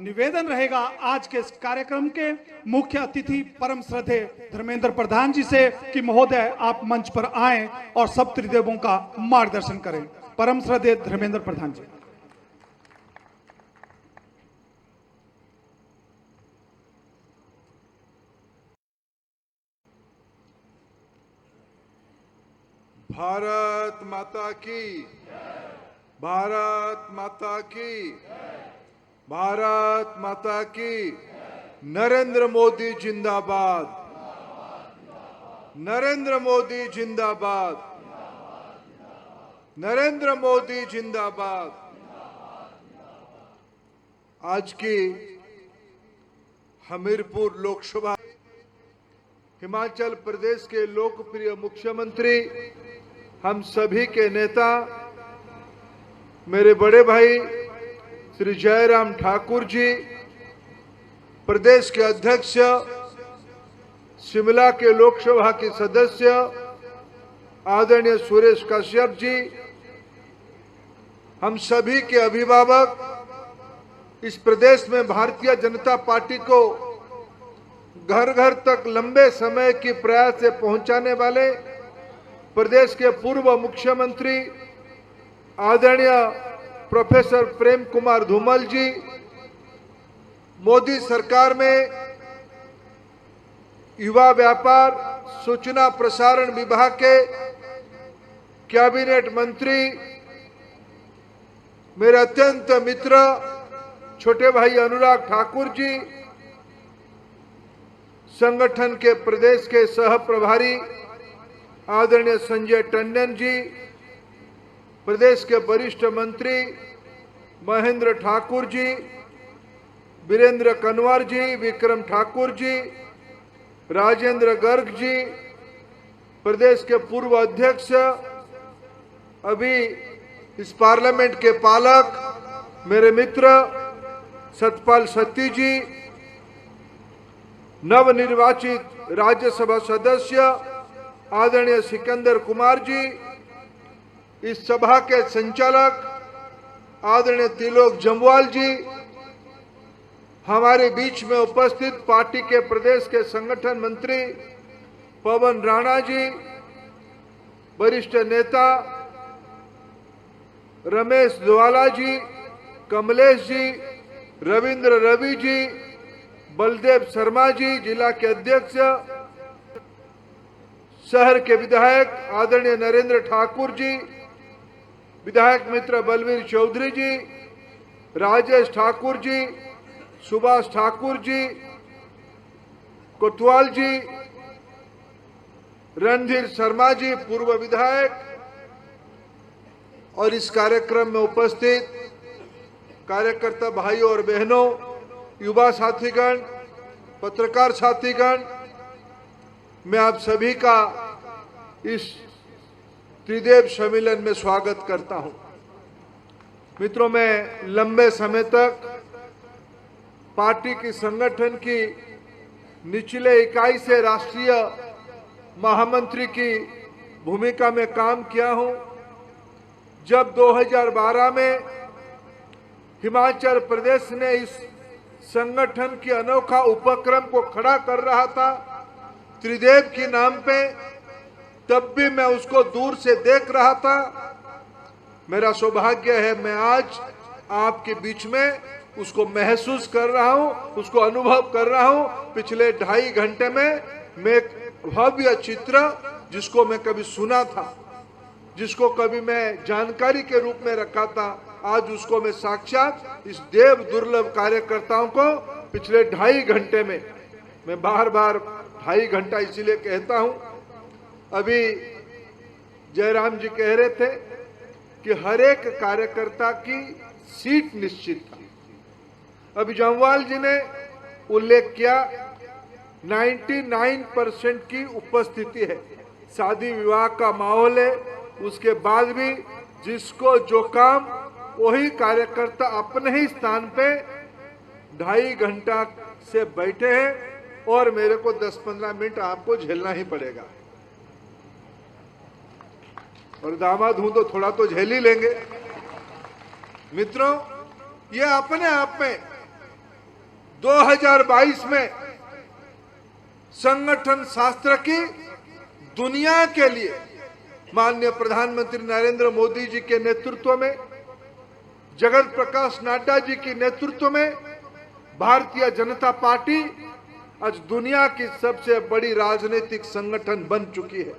निवेदन रहेगा आज के इस कार्यक्रम के मुख्य अतिथि परम श्रद्धेय धर्मेंद्र प्रधान जी से कि महोदय आप मंच पर आएं और सब त्रिदेवों का मार्गदर्शन करें। परम श्रद्धेय धर्मेंद्र प्रधान जी। भारत माता की, भारत माता की, भारत माता की। नरेंद्र मोदी जिंदाबाद, नरेंद्र मोदी जिंदाबाद, नरेंद्र मोदी जिंदाबाद। आज की हमीरपुर लोकसभा हिमाचल प्रदेश के लोकप्रिय मुख्यमंत्री, हम सभी के नेता, मेरे बड़े भाई श्री जयराम ठाकुर जी, प्रदेश के अध्यक्ष, शिमला के लोकसभा के सदस्य आदरणीय सुरेश कश्यप जी, हम सभी के अभिभावक, इस प्रदेश में भारतीय जनता पार्टी को घर घर तक लंबे समय की प्रयास से पहुंचाने वाले प्रदेश के पूर्व मुख्यमंत्री आदरणीय प्रोफेसर प्रेम कुमार धूमल जी, मोदी सरकार में युवा व्यापार सूचना प्रसारण विभाग के कैबिनेट मंत्री, मेरे अत्यंत मित्र छोटे भाई अनुराग ठाकुर जी, संगठन के प्रदेश के सह प्रभारी आदरणीय संजय टंडन जी, प्रदेश के वरिष्ठ मंत्री महेंद्र ठाकुर जी, वीरेंद्र कनवर जी, विक्रम ठाकुर जी, राजेंद्र गर्ग जी, प्रदेश के पूर्व अध्यक्ष, अभी इस पार्लियामेंट के पालक मेरे मित्र सतपाल सत्ती जी, नवनिर्वाचित राज्यसभा सदस्य आदरणीय सिकंदर कुमार जी, इस सभा के संचालक आदरणीय तिलोक जम्वाल जी, हमारे बीच में उपस्थित पार्टी के प्रदेश के संगठन मंत्री पवन राणा जी, वरिष्ठ नेता रमेश ज्वाला जी, कमलेश जी, रविंद्र रवि जी, बलदेव शर्मा जी, जिला के अध्यक्ष, शहर के विधायक आदरणीय नरेंद्र ठाकुर जी, विधायक मित्र बलवीर चौधरी जी, राजेश ठाकुर जी, सुभाष ठाकुर जी, कोतवाल जी, रणधीर शर्मा जी, पूर्व विधायक, और इस कार्यक्रम में उपस्थित कार्यकर्ता भाइयों और बहनों, युवा साथीगण, पत्रकार साथीगण, मैं आप सभी का इस त्रिदेव सम्मेलन में स्वागत करता हूं। मित्रों, मैं लंबे समय तक पार्टी की संगठन की निचले इकाई से राष्ट्रीय महामंत्री की भूमिका में काम किया हूं। जब 2012 में हिमाचल प्रदेश ने इस संगठन की अनोखा उपक्रम को खड़ा कर रहा था त्रिदेव के नाम पे, तब भी मैं उसको दूर से देख रहा था। मेरा सौभाग्य है मैं आज आपके बीच में उसको महसूस कर रहा हूं, उसको अनुभव कर रहा हूं। पिछले 2.5 घंटे में मैं एक भव्य चित्र, जिसको मैं कभी सुना था, जिसको कभी मैं जानकारी के रूप में रखा था, आज उसको मैं साक्षात इस देव दुर्लभ कार्यकर्ताओं को पिछले 2.5 घंटे में, मैं बार बार 2.5 घंटा इसीलिए कहता हूं। अभी जयराम जी कह रहे थे कि हर एक कार्यकर्ता की सीट निश्चित था। अभी जम्वाल जी ने उल्लेख किया 99% की उपस्थिति है, शादी विवाह का माहौल है, उसके बाद भी जिसको जो काम, वही कार्यकर्ता अपने ही स्थान पे 2.5 घंटा से बैठे हैं और मेरे को 10-15 मिनट आपको झेलना ही पड़ेगा। और दामाद हूं तो थोड़ा तो झेल ही लेंगे। मित्रों, ये अपने आप में 2022 में संगठन शास्त्र की दुनिया के लिए माननीय प्रधानमंत्री नरेंद्र मोदी जी के नेतृत्व में, जगत प्रकाश नड्डा जी के नेतृत्व में भारतीय जनता पार्टी आज दुनिया की सबसे बड़ी राजनीतिक संगठन बन चुकी है।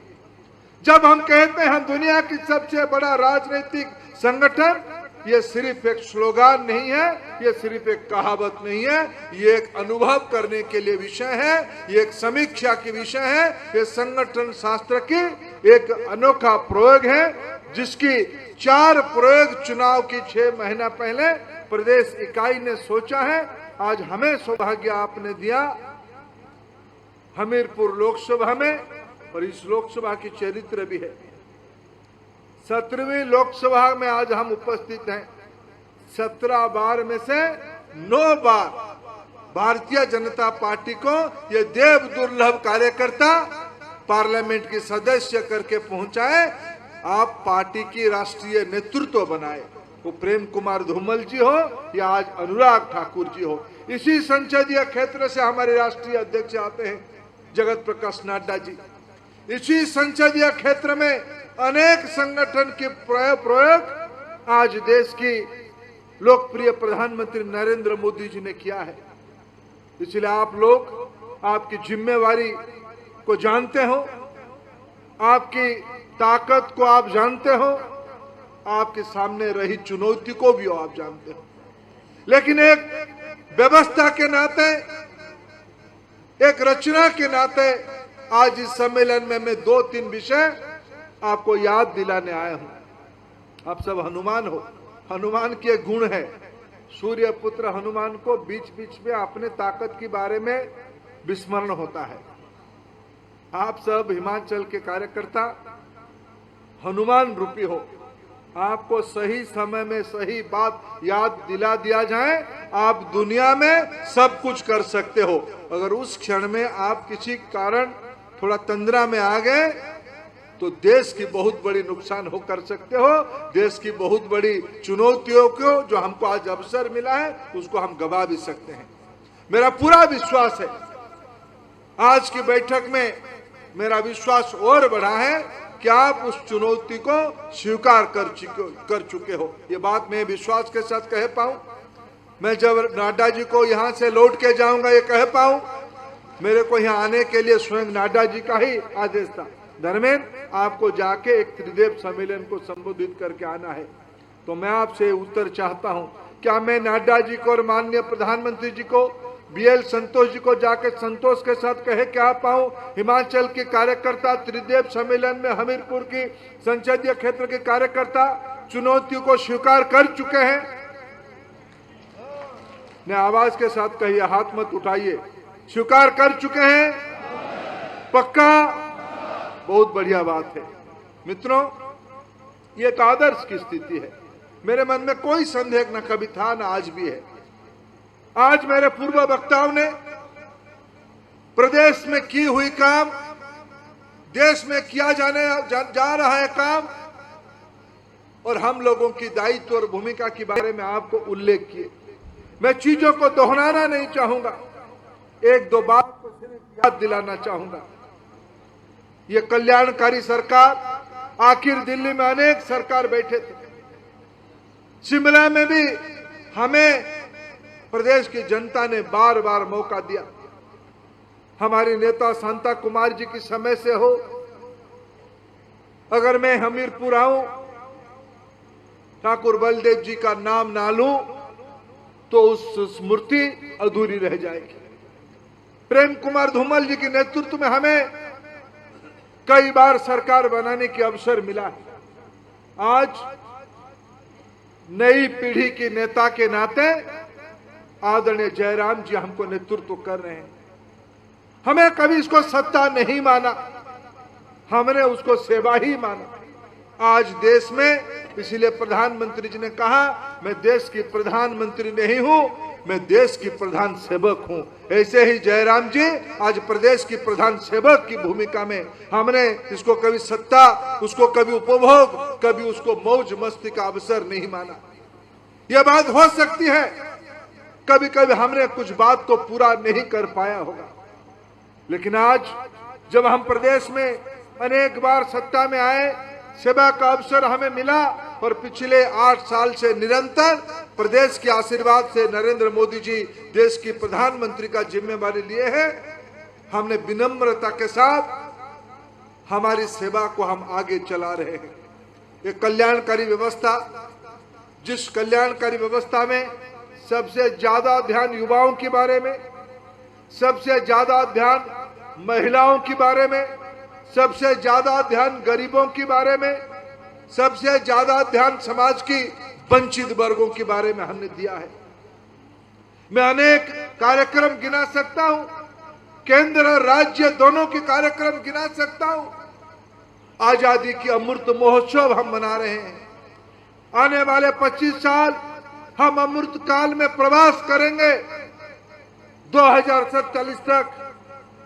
जब हम कहते हैं दुनिया की सबसे बड़ा राजनीतिक संगठन, ये सिर्फ एक स्लोगान नहीं है, ये सिर्फ एक कहावत नहीं है, ये एक अनुभव करने के लिए विषय है, ये एक समीक्षा की विषय है। ये संगठन शास्त्र की एक अनोखा प्रयोग है, जिसकी 4 प्रयोग चुनाव की 6 महीना पहले प्रदेश इकाई ने सोचा है। आज हमें सौभाग्य आपने दिया हमीरपुर लोकसभा में, और इस लोकसभा की चरित्र भी है। 17वीं लोकसभा में आज हम उपस्थित हैं। 17 बार में से 9 बार भारतीय जनता पार्टी को ये देव दुर्लभ कार्यकर्ता पार्लियामेंट की सदस्य करके पहुंचाए, आप पार्टी की राष्ट्रीय नेतृत्व बनाए। वो प्रेम कुमार धूमल जी हो या आज अनुराग ठाकुर जी हो। इसी संसदीय क्षेत्र से हमारे राष्ट्रीय अध्यक्ष आते हैं जगत प्रकाश नड्डा जी। इसी संसदीय क्षेत्र में अनेक संगठन के प्रयोग आज देश की लोकप्रिय प्रधानमंत्री नरेंद्र मोदी जी ने किया है। इसलिए आप लोग आपकी जिम्मेवारी को जानते हो, आपकी ताकत को आप जानते हो, आपके सामने रही चुनौती को भी आप जानते हो। लेकिन एक व्यवस्था के नाते, एक रचना के नाते आज इस सम्मेलन में मैं 2-3 विषय आपको याद दिलाने आया हूं। आप सब हनुमान हो। हनुमान की एक गुण है, सूर्य पुत्र हनुमान को बीच बीच में अपने ताकत के बारे में विस्मरण होता है। आप सब हिमाचल के कार्यकर्ता हनुमान रूपी हो। आपको सही समय में सही बात याद दिला दिया जाए, आप दुनिया में सब कुछ कर सकते हो। अगर उस क्षण में आप किसी कारण थोड़ा तंद्रा में आ गए तो देश की बहुत बड़ी नुकसान हो कर सकते हो। देश की बहुत बड़ी चुनौतियों को जो हमको आज अवसर मिला है उसको हम गवा भी सकते हैं। मेरा पूरा विश्वास है, आज की बैठक में मेरा विश्वास और बढ़ा है कि आप उस चुनौती को स्वीकार कर चुके हो। ये बात मैं विश्वास के साथ कह पाऊं। मैं जब नड्डा जी को यहां से लौट के जाऊंगा ये कह पाऊं, मेरे को यहाँ आने के लिए स्वयं नड्डा जी का ही आदेश था, धर्मेंद्र आपको जाके एक त्रिदेव सम्मेलन को संबोधित करके आना है। तो मैं आपसे उत्तर चाहता हूं, क्या मैं नड्डा जी को और माननीय प्रधानमंत्री जी को, BL संतोष जी को जाके संतोष के साथ कहे क्या पाऊं, हिमाचल के कार्यकर्ता त्रिदेव सम्मेलन में हमीरपुर की संसदीय क्षेत्र के कार्यकर्ता चुनौतियों को स्वीकार कर चुके हैं? ने आवाज के साथ कहिए, हाथ मत उठाइए। स्वीकार कर चुके हैं? पक्का? बहुत बढ़िया बात है। मित्रों, ये एक आदर्श की स्थिति है। मेरे मन में कोई संदेह न कभी था न आज भी है। आज मेरे पूर्व वक्ताओं ने प्रदेश में की हुई काम, देश में किया जा रहा है काम, और हम लोगों की दायित्व और भूमिका के बारे में आपको उल्लेख किए। मैं चीजों को दोहराना नहीं चाहूंगा, 1-2 बात को सिर्फ याद दिलाना चाहूंगा। ये कल्याणकारी सरकार, आखिर दिल्ली में अनेक सरकार बैठे थे, शिमला में भी हमें प्रदेश की जनता ने बार बार मौका दिया। हमारी नेता शांता कुमार जी की समय से हो, अगर मैं हमीरपुर आऊं, ठाकुर बलदेव जी का नाम ना लूं तो उस स्मृति अधूरी रह जाएगी। प्रेम कुमार धूमल जी के नेतृत्व में हमें कई बार सरकार बनाने की अवसर मिला है। आज नई पीढ़ी के नेता के नाते आदरणीय जयराम जी हमको नेतृत्व कर रहे हैं। हमें कभी इसको सत्ता नहीं माना, हमने उसको सेवा ही माना। आज देश में, इसलिए प्रधानमंत्री जी ने कहा, मैं देश की प्रधानमंत्री नहीं हूं, मैं देश की प्रधान सेवक हूं। ऐसे ही जयराम जी आज प्रदेश की प्रधान सेवक की भूमिका में, हमने इसको कभी सत्ता, उसको कभी उपभोग, कभी उसको मौज मस्ती का अवसर नहीं माना। यह बात हो सकती है कभी कभी हमने कुछ बात को पूरा नहीं कर पाया होगा, लेकिन आज जब हम प्रदेश में अनेक बार सत्ता में आए, सेवा का अवसर हमें मिला और पिछले 8 साल से निरंतर प्रदेश के आशीर्वाद से नरेंद्र मोदी जी देश की प्रधानमंत्री का जिम्मेवारी लिए हैं। हमने विनम्रता के साथ हमारी सेवा को हम आगे चला रहे हैं। एक कल्याणकारी व्यवस्था, जिस कल्याणकारी व्यवस्था में सबसे ज्यादा ध्यान युवाओं के बारे में, सबसे ज्यादा ध्यान महिलाओं के बारे में, सबसे ज्यादा ध्यान गरीबों के बारे में, सबसे ज्यादा ध्यान समाज की वंचित वर्गों के बारे में हमने दिया है। मैं अनेक कार्यक्रम गिना सकता हूं, केंद्र और राज्य दोनों के कार्यक्रम गिना सकता हूं। आजादी की अमृत महोत्सव हम मना रहे हैं। आने वाले 25 साल हम अमृत काल में प्रवास करेंगे। 2047 तक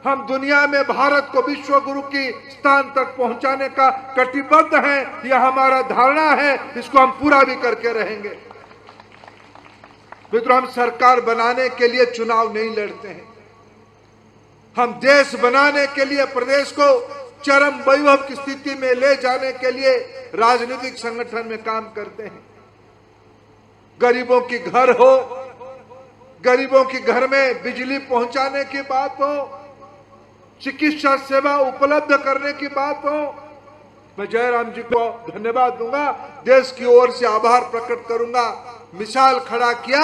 हम दुनिया में भारत को विश्व गुरु की स्थान तक पहुंचाने का कटिबद्ध हैं। यह हमारा धारणा है, इसको हम पूरा भी करके रहेंगे। मित्रों, हम सरकार बनाने के लिए चुनाव नहीं लड़ते हैं। हम देश बनाने के लिए, प्रदेश को चरम वैभव की स्थिति में ले जाने के लिए राजनीतिक संगठन में काम करते हैं। गरीबों की घर हो, गरीबों के घर में बिजली पहुंचाने की बात हो, चिकित्सा सेवा उपलब्ध करने की बात हो, मैं जयराम जी को धन्यवाद दूंगा, देश की ओर से आभार प्रकट करूंगा। मिसाल खड़ा किया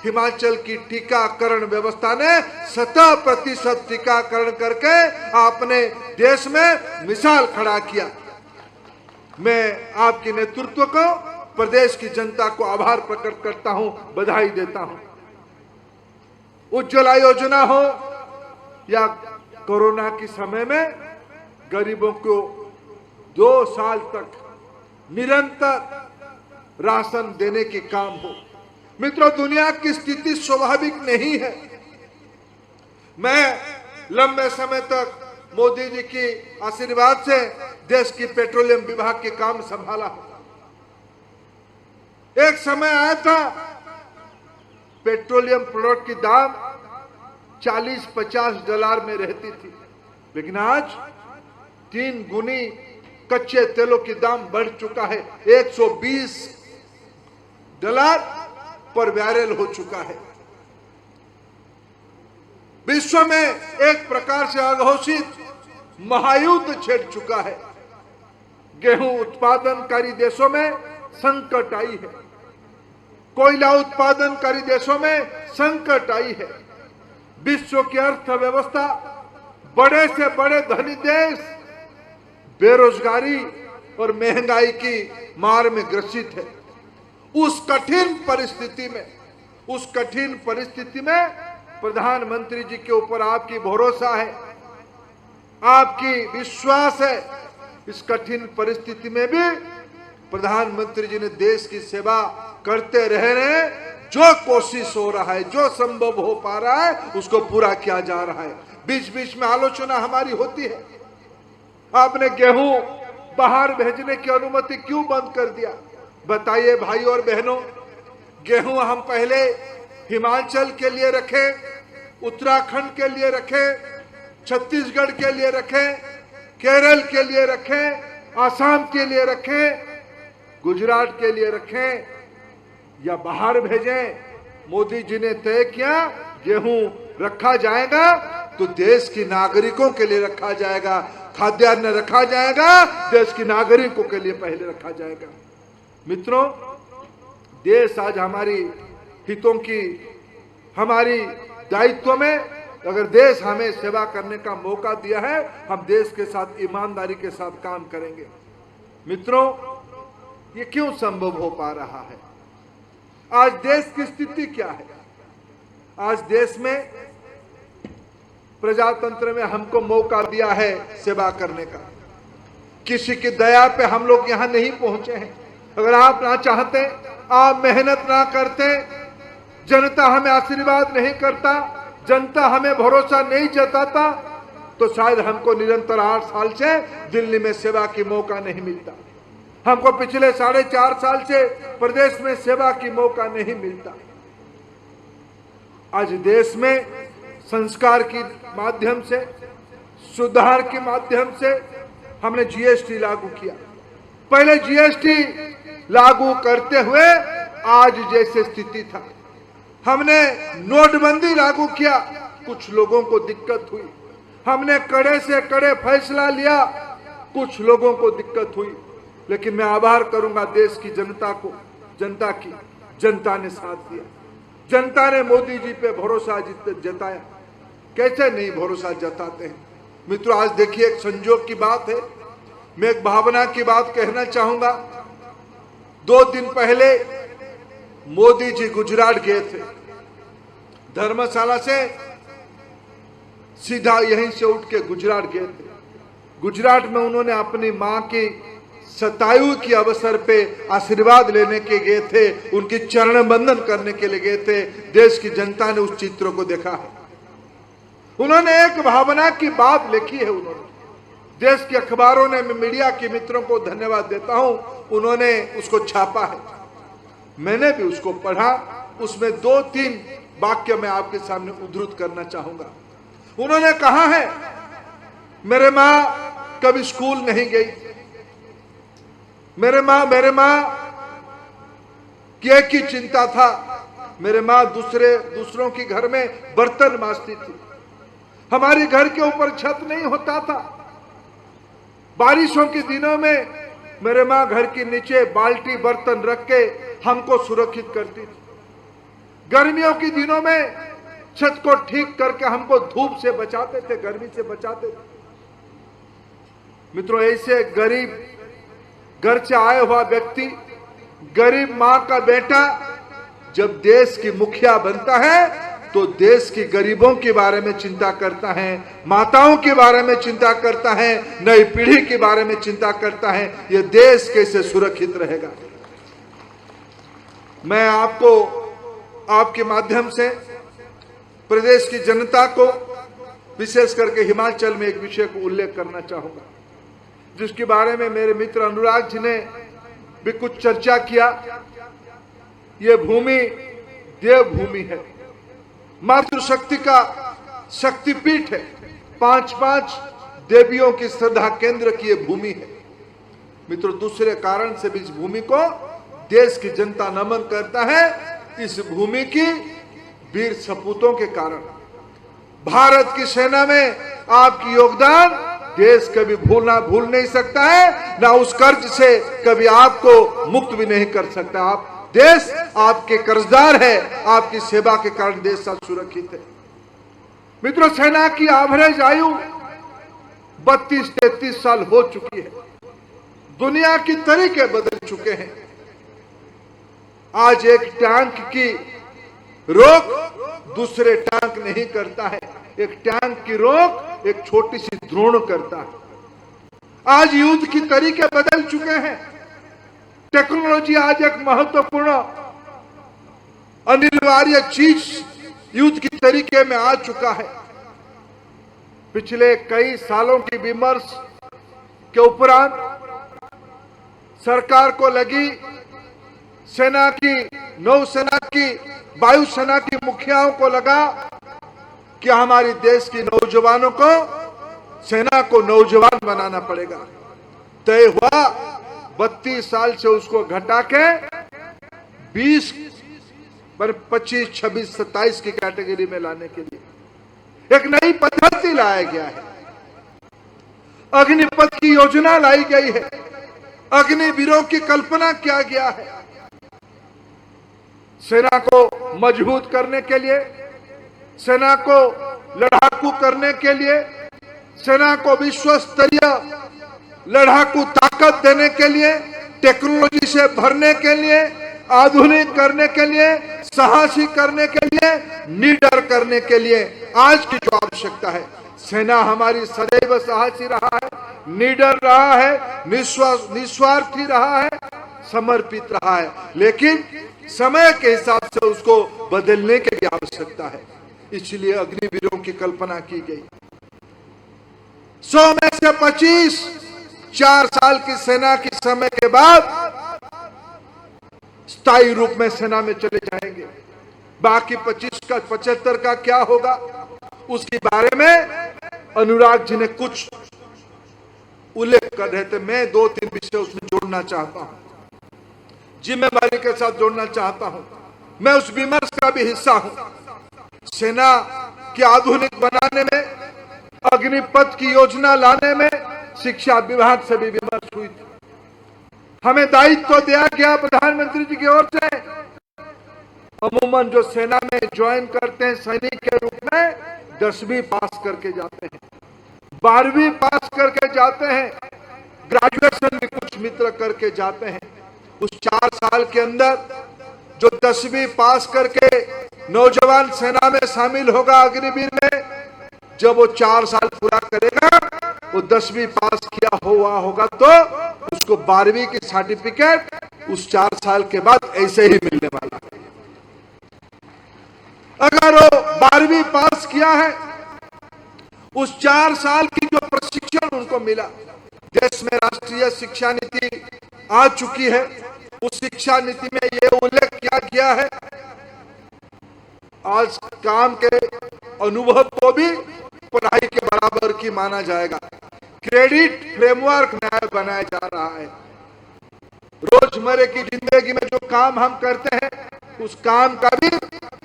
हिमाचल की टीकाकरण व्यवस्था ने 100% टीकाकरण करके आपने देश में मिसाल खड़ा किया। मैं आपके नेतृत्व को, प्रदेश की जनता को आभार प्रकट करता हूं, बधाई देता हूं। उज्ज्वला योजना हो या कोरोना के समय में गरीबों को 2 साल तक निरंतर राशन देने के काम हो। मित्रों, दुनिया की स्थिति स्वाभाविक नहीं है। मैं लंबे समय तक मोदी जी की आशीर्वाद से देश की पेट्रोलियम विभाग के काम संभाला। एक समय आया था पेट्रोलियम प्रोडक्ट की दाम $40-50 में रहती थी, लेकिन आज 3 गुनी कच्चे तेलों की दाम बढ़ चुका है। $120 पर बैरल हो चुका है। विश्व में एक प्रकार से अघोषित महायुद्ध छिड़ चुका है। गेहूं उत्पादनकारी देशों में संकट आई है, कोयला उत्पादनकारी देशों में संकट आई है। विश्व की अर्थव्यवस्था, बड़े से बड़े धनी देश बेरोजगारी और महंगाई की मार में ग्रसित है। उस कठिन परिस्थिति में प्रधानमंत्री जी के ऊपर आपकी भरोसा है, आपकी विश्वास है। इस कठिन परिस्थिति में भी प्रधानमंत्री जी ने देश की सेवा करते रह रहे हैं। जो कोशिश हो रहा है, जो संभव हो पा रहा है, उसको पूरा किया जा रहा है। बीच बीच में आलोचना हमारी होती है, आपने गेहूं बाहर भेजने की अनुमति क्यों बंद कर दिया? बताइए भाई और बहनों, गेहूं हम पहले हिमाचल के लिए रखे, उत्तराखंड के लिए रखे, छत्तीसगढ़ के लिए रखे, केरल के लिए रखे, आसाम के लिए रखे, गुजरात के लिए रखें या बाहर भेजें। मोदी जी ने तय किया गेहूं रखा जाएगा तो देश के नागरिकों के लिए रखा जाएगा, खाद्यान्न रखा जाएगा देश के नागरिकों के लिए पहले रखा जाएगा। मित्रों, देश आज हमारी हितों की, हमारी दायित्व में, अगर देश हमें सेवा करने का मौका दिया है, हम देश के साथ ईमानदारी के साथ काम करेंगे। मित्रों, ये क्यों संभव हो पा रहा है? आज देश की स्थिति क्या है? आज देश में प्रजातंत्र में हमको मौका दिया है सेवा करने का। किसी की दया पे हम लोग यहां नहीं पहुंचे हैं। अगर आप ना चाहते, आप मेहनत ना करते, जनता हमें आशीर्वाद नहीं करता, जनता हमें भरोसा नहीं जताता, तो शायद हमको निरंतर 8 साल से दिल्ली में सेवा की मौका नहीं मिलता। हमको पिछले 4.5 साल से प्रदेश में सेवा की मौका नहीं मिलता। आज देश में संस्कार के माध्यम से, सुधार के माध्यम से हमने जीएसटी लागू किया। पहले जीएसटी लागू करते हुए आज जैसे स्थिति था, हमने नोटबंदी लागू किया, कुछ लोगों को दिक्कत हुई। हमने कड़े से कड़े फैसला लिया, कुछ लोगों को दिक्कत हुई। लेकिन मैं आभार करूंगा देश की जनता को, जनता ने साथ दिया। जनता ने मोदी जी पे भरोसा जताया। कैसे नहीं भरोसा जताते हैं मित्रों। आज देखिए, एक संजोग की बात है, मैं एक भावना की बात कहना चाहूंगा। 2 दिन पहले मोदी जी गुजरात गए थे। धर्मशाला से सीधा यहीं से उठ के गुजरात गए थे। गुजरात में उन्होंने अपनी मां की शतायु की अवसर पे आशीर्वाद लेने के गए थे, उनकी चरण बंदन करने के लिए गए थे। देश की जनता ने उस चित्र को देखा है। उन्होंने एक भावना की बात लिखी है। उन्होंने देश के अखबारों ने, मैं मीडिया के मित्रों को धन्यवाद देता हूं, उन्होंने उसको छापा है। मैंने भी उसको पढ़ा। उसमें 2-3 वाक्य मैं आपके सामने उद्धृत करना चाहूंगा। उन्होंने कहा है, मेरे मां कभी स्कूल नहीं गई। मेरे मां की एक ही चिंता था, मेरे मां दूसरों के घर में बर्तन मांजती थी। हमारे घर के ऊपर छत नहीं होता था। बारिशों के दिनों में मेरे मां घर के नीचे बाल्टी बर्तन रख के हमको सुरक्षित करती थी। गर्मियों के दिनों में छत को ठीक करके हमको धूप से बचाते थे, गर्मी से बचाते थे। मित्रों, ऐसे गरीब घर से आया हुआ व्यक्ति, गरीब मां का बेटा जब देश की मुखिया बनता है तो देश के गरीबों के बारे में चिंता करता है, माताओं के बारे में चिंता करता है, नई पीढ़ी के बारे में चिंता करता है, यह देश कैसे सुरक्षित रहेगा। मैं आपको, आपके माध्यम से प्रदेश की जनता को, विशेष करके हिमाचल में एक विषय को उल्लेख करना चाहूंगा, जिसके बारे में मेरे मित्र अनुराग जी ने भी कुछ चर्चा किया। यह भूमि देवभूमि है, मातृशक्ति का शक्तिपीठ है। 5-5 देवियों की श्रद्धा केंद्र की यह भूमि है। मित्रों, दूसरे कारण से भी इस भूमि को देश की जनता नमन करता है। इस भूमि की वीर सपूतों के कारण, भारत की सेना में आपकी योगदान देश कभी भूल नहीं सकता है, ना उस कर्ज से कभी आपको मुक्त भी नहीं कर सकता। आप, देश आपके कर्जदार है, आपकी सेवा के कारण देश सुरक्षित है। मित्रों, सेना की एवरेज आयु 32-33 साल हो चुकी है। दुनिया की तरीके बदल चुके हैं। आज एक टैंक की रोक दूसरे टैंक नहीं करता है, एक टैंक की रोक एक छोटी सी द्रोण करता है। आज युद्ध की तरीके बदल चुके हैं। टेक्नोलॉजी आज एक महत्वपूर्ण अनिवार्य चीज युद्ध की तरीके में आ चुका है। पिछले कई सालों की विमर्श के उपरांत सरकार को लगी, सेना की, नौसेना की, वायुसेना की मुखियाओं को लगा कि हमारी देश की नौजवानों को, सेना को नौजवान बनाना पड़ेगा। तय हुआ 32 साल से उसको घटा के 20 पर 25, 26, 27 की कैटेगरी में लाने के लिए एक नई पद्धति लाया गया है। अग्निपथ की योजना लाई गई है। अग्निवीरों की कल्पना किया गया है। सेना को मजबूत करने के लिए, सेना को लड़ाकू करने के लिए, सेना को विश्व स्तरीय लड़ाकू ताकत देने के लिए, टेक्नोलॉजी से भरने के लिए, आधुनिक करने के लिए, साहसी करने के लिए, निडर करने के लिए आज की जो आवश्यकता है, सेना हमारी सदैव साहसी रहा है, निडर रहा है, निस्वार्थी रहा है, समर्पित रहा है। लेकिन समय के हिसाब से उसको बदलने की भी आवश्यकता है। इसलिए अग्निवीरों की कल्पना की गई। 100 में से 25 4 साल की सेना के समय के बाद स्थायी रूप में सेना में चले जाएंगे। बाकी 25 का 75 का क्या होगा, उसके बारे में अनुराग जी ने कुछ उल्लेख कर रहे थे। मैं 2-3 विषय उसमें जोड़ना चाहता हूं, जिम्मेवारी के साथ जोड़ना चाहता हूं। मैं उस विमर्श का भी हिस्सा हूं। सेना के आधुनिक बनाने में, अग्निपथ की योजना लाने में शिक्षा विभाग से भी विमर्श हुई थी। हमें दायित्व दिया गया प्रधानमंत्री जी की ओर से, अमूमन जो सेना में ज्वाइन करते हैं सैनिक के रूप में 10वीं पास करके जाते हैं, 12वीं पास करके जाते हैं, ग्रेजुएशन भी कुछ मित्र करके जाते हैं। उस 4 साल के अंदर जो 10वीं पास करके नौजवान सेना में शामिल होगा अग्निवीर में, जब वो 4 साल पूरा करेगा, वो 10वीं पास किया हुआ होगा तो उसको 12वीं की सर्टिफिकेट उस 4 साल के बाद ऐसे ही मिलने वाला है। अगर वो 12वीं पास किया है, उस 4 साल की जो प्रशिक्षण उनको मिला, देश में राष्ट्रीय शिक्षा नीति आ चुकी है, उस शिक्षा नीति में ये उल्लेख किया गया है, आज काम के अनुभव को भी पढ़ाई के बराबर की माना जाएगा। क्रेडिट फ्रेमवर्क नया बनाया जा रहा है। रोजमर्रा की जिंदगी में जो काम हम करते हैं, उस काम का भी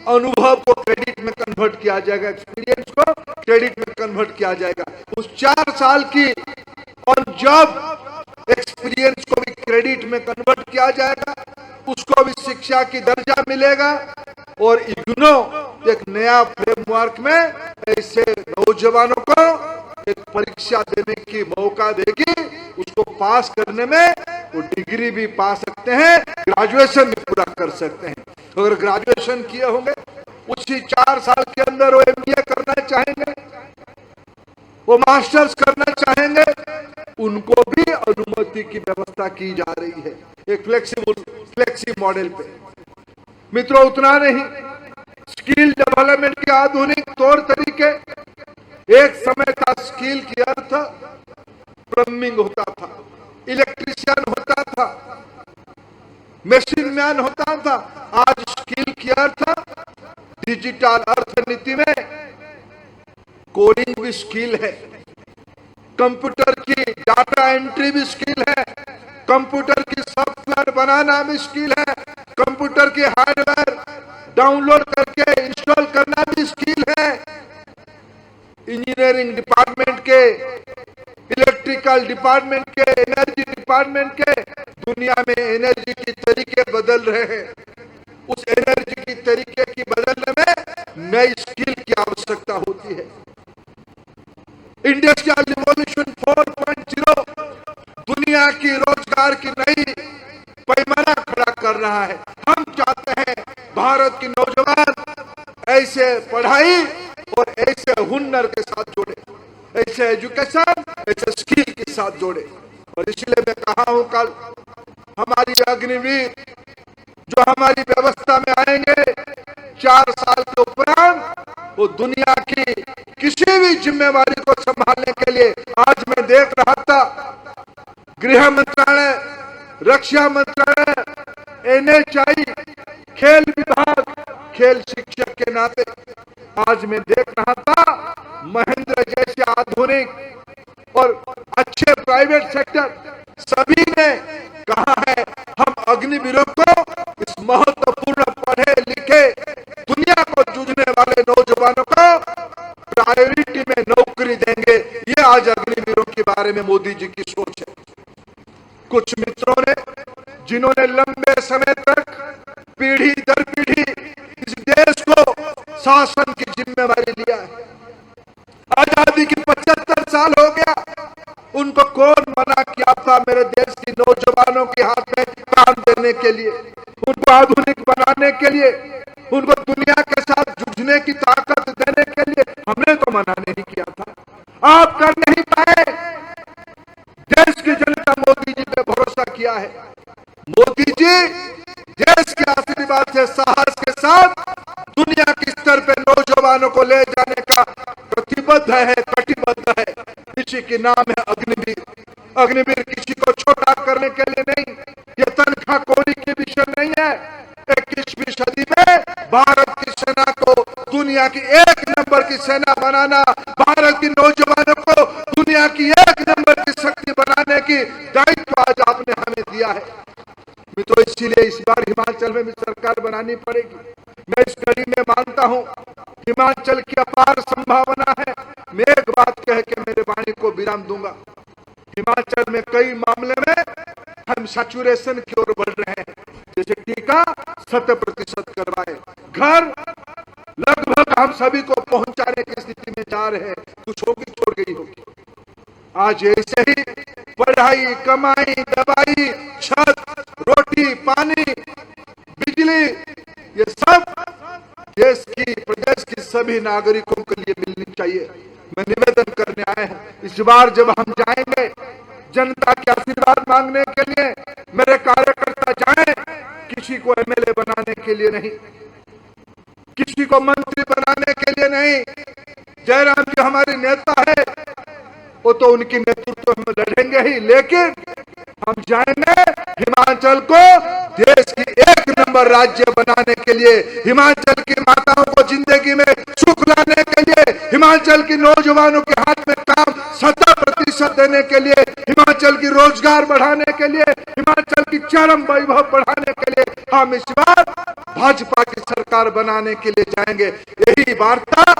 अनुभव को क्रेडिट में कन्वर्ट किया जाएगा, एक्सपीरियंस को क्रेडिट में कन्वर्ट किया जाएगा। उस 4 साल की ऑन जॉब एक्सपीरियंस को भी क्रेडिट में कन्वर्ट किया जाएगा, उसको भी शिक्षा की दर्जा मिलेगा। और इग्नो एक नया फ्रेमवर्क में ऐसे नौजवानों को एक परीक्षा देने की मौका देगी, उसको पास करने में वो डिग्री भी पा सकते हैं, ग्रेजुएशन भी पूरा कर सकते हैं। अगर ग्रेजुएशन किए होंगे, उसी 4 साल के अंदर वो MBA करना चाहेंगे, वो मास्टर्स करना चाहेंगे, उनको भी अनुमति की व्यवस्था की जा रही है एक फ्लेक्सी मॉडल पे। मित्रों, उतना नहीं, स्किल डेवलपमेंट के आधुनिक तौर तरीके। एक समय था स्किल की अर्थ प्लम्बिंग होता था, इलेक्ट्रिशियन होता था, मशीन मैन होता था। आज स्किल की अर्थ डिजिटल अर्थनीति में कोडिंग भी स्किल है, कंप्यूटर की डाटा एंट्री भी स्किल है, कंप्यूटर की सॉफ्टवेयर बनाना भी स्किल है, कंप्यूटर की हार्डवेयर डाउनलोड करके इंस्टॉल करना भी स्किल है। इंजीनियरिंग डिपार्टमेंट के, इलेक्ट्रिकल डिपार्टमेंट के, एनर्जी डिपार्टमेंट के, दुनिया में एनर्जी के तरीके बदल रहे हैं। उस एनर्जी की तरीके की बदलने में नई स्किल की आवश्यकता होती है। इंडस्ट्रियल रिवॉल्यूशन 4.0 दुनिया की रोजगार की नई पैमाना खड़ा कर रहा है। हम चाहते हैं भारत की नौजवान ऐसे पढ़ाई और ऐसे हुनर के साथ जोड़े, ऐसे एजुकेशन, ऐसे स्किल के साथ जोड़े। और इसलिए मैं कहा हूं, कल हमारी अग्निवीर जो हमारी व्यवस्था में आएंगे 4 साल के उपरांत, वो दुनिया की किसी भी जिम्मेवारी को संभालने के लिए, आज मैं देख रहा था गृह मंत्रालय, रक्षा मंत्रालय, NHI, खेल विभाग, खेल शिक्षक के नाते आज मैं देख रहा था महेंद्र जैसे आधुनिक और अच्छे प्राइवेट सेक्टर सभी ने कहा है, हम अग्निवीरों को इस महत्वपूर्ण पढ़े लिखे दुनिया को जूझने वाले नौजवानों को प्रायोरिटी में नौकरी देंगे। ये आज अग्निवीरों के बारे में मोदी जी की सोच है। कुछ मित्रों ने, जिन्होंने लंबे समय तक पीढ़ी दर पीढ़ी इस देश को शासन की जिम्मेवारी लिया है, आजादी की 75 साल हो गया, उनको कौन मना किया था मेरे देश की नौजवानों के हाथ में काम देने के लिए, उनको आधुनिक बनाने के लिए, उनको दुनिया के साथ जूझने की ताकत देने के लिए? हमने तो मना नहीं किया था। आप कर नहीं पाए, देश की जनता मोदी जी पे भरोसा किया है। मोदी जी देश के आशीर्वाद से, साहस के साथ दुनिया के स्तर पे नौजवानों को ले जाने का प्रतिबद्ध है, कटिबद्ध है। इसी के नाम है अग्निवीर। अग्निवीर किसी को छोटा करने के लिए नहीं, ये तनख्वाह कौड़ी के विषय नहीं है। 21वीं सदी में भारत की सेना को दुनिया की 1 नंबर की सेना बनाना, भारत के नौजवानों को दुनिया की 1 नंबर की शक्ति बनाने की दायित्व आज आपने हमें दिया है। मैं तो इसीलिए इस बार हिमाचल में भी सरकार बनानी पड़ेगी। मैं इस कड़ी में मानता हूं हिमाचल की अपार संभावना है। मैं एक बात कह के मेरे वाणी को विराम दूंगा। हिमाचल में कई मामले में हम सैचुरेशन की ओर बढ़ रहे हैं। जैसे टीका 100% करवाए, घर लगभग हम सभी को पहुंचाने की स्थिति में जा रहे हैं। कुछ होगी छोड़ गई होगी। आज ऐसे ही पढ़ाई, कमाई, दवाई, छत, रोटी, पानी, बिजली, ये सब देश की, प्रदेश की सभी नागरिकों के लिए मिलनी चाहिए। मैं निवेदन करने आए हैं, इस बार जब हम जाएंगे जनता के आशीर्वाद मांगने के लिए, मेरे कार्यकर्ता जाएं, किसी को एमएलए बनाने के लिए नहीं, किसी को मंत्री बनाने के लिए नहीं। जयराम जी हमारे नेता है, वो तो उनकी नेतृत्व में लड़ेंगे ही, लेकिन हम जाएंगे हिमाचल को देश की 1 नंबर राज्य बनाने के लिए, हिमाचल की माताओं को जिंदगी में सुख लाने के लिए, हिमाचल की नौजवानों के हाथ में काम 100% देने के लिए, हिमाचल की रोजगार बढ़ाने के लिए, हिमाचल की चरम वैभव बढ़ाने के लिए हम इस बार भाजपा की सरकार बनाने के लिए जाएंगे। यही वार्ता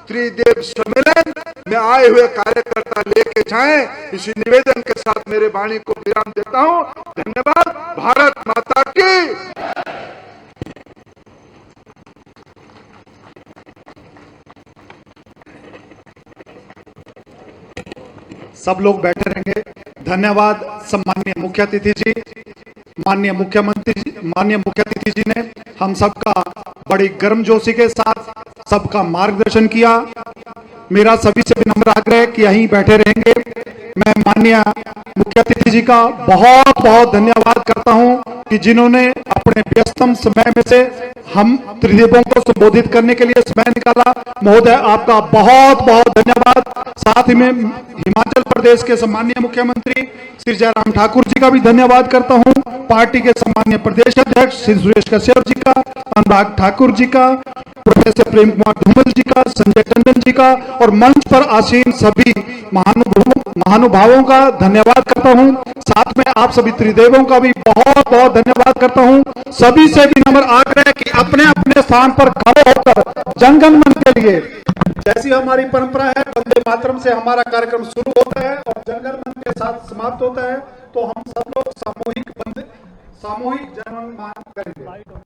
त्रिदेव सम्मेलन में आए हुए कार्यकर्ता लेके जाएं। इसी निवेदन के साथ मेरे वाणी को विराम देता हूं। धन्यवाद। भारत माता की। सब लोग बैठे रहेंगे। धन्यवाद सम्माननीय मुख्य अतिथि जी, माननीय मुख्यमंत्री जी, माननीय मुख्य अतिथि जी ने हम सबका बड़ी गर्मजोशी के साथ सबका मार्गदर्शन किया। मेरा सभी से विनम्र आग्रह है कि यहीं बैठे रहेंगे। मैं माननीय मुख्य अतिथि जी का बहुत बहुत धन्यवाद करता हूं कि जिन्होंने अपने व्यस्तम समय में से हम त्रिदेवों को संबोधित करने के लिए समय निकाला। महोदय आपका बहुत बहुत धन्यवाद। साथ ही में हिमाचल प्रदेश के सम्माननीय मुख्यमंत्री श्री जयराम ठाकुर जी का भी धन्यवाद करता हूं, पार्टी के सम्माननीय प्रदेश अध्यक्ष श्री सुरेश कश्यप जी का, अनुराग ठाकुर जी का, प्रोफेसर प्रेम कुमार धूमल जी का, संजय टंडन जी का और मंच पर आसीन सभी महानुभावों का धन्यवाद करता हूं। साथ में आप सभी त्रिदेवों का भी बहुत बहुत धन्यवाद करता हूं। सभी से विनम्र आग्रह कि अपने अपने स्थान पर खड़े होकर जनगण मन के लिए, जैसी हमारी परंपरा है, वंदे मातरम से हमारा कार्यक्रम शुरू होता है और जनगण मन के साथ समाप्त होता है, तो हम सब लोग सामूहिक जनगण मन करेंगे।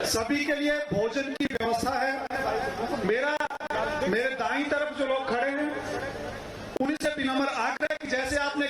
सभी के लिए भोजन की व्यवस्था है। मेरे दाईं तरफ जो लोग खड़े हैं उन्हीं से विनम्र आग्रह कि जैसे आपने